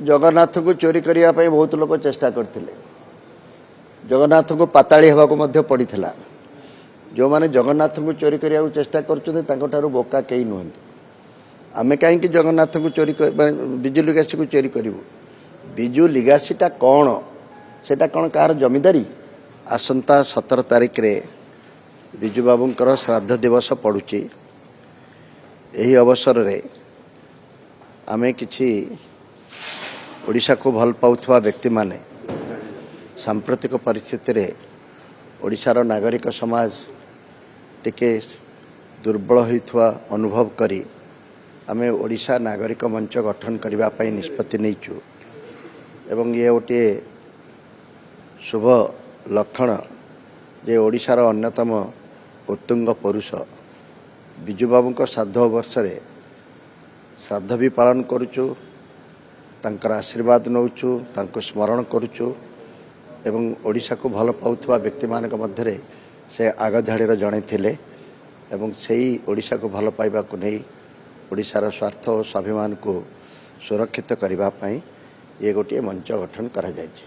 जगन्नाथ को चोरी करने बहुत लोग चेष्टा करते जगन्नाथ को पाताड़ी होगा पड़ी जो मैंने जगन्नाथ को चोरी करने चेष्टा कर बोका कई नुहत आम कहीं जगन्नाथ को चोरी विजु लिगासी को चोरी करूँ विजु लिगासीटा कौन सेटा कौन कार जमीदारी आसंता 17 तारिख रे विजु बाबूंकर श्राद्ध दिवस पड़ुची यही अवसर रे आमे किछि ओडिशा को भल पाउथवा व्यक्ति माने सांप्रतिक परिस्थिति रे ओडिशार नागरिक समाज टिके दुर्बल होइथवा अनुभव करी आमे ओडिशा नागरिक मंच गठन करबा पई निष्पत्ति नैचु एवं ये गोटे शुभ लक्षण जे ओडिशार अन्यतम उत्तुंग पुरुष विजु बाबू श्राद्ध वर्ष श्राद्ध भी पालन करुचु तांकर आशीर्वाद नौचु तांको स्मरण करुचु एवं ओडिशा को भल पाउथवा व्यक्ति मानक मध्यरे से आग धाड़ीर जड़े थिले एवं सेही ओडिशा को भल पाइबा को नहीं ओडिशार स्वार्थ और स्वाभिमान को सुरक्षित करने ये गोटे मंच गठन करा जायछि।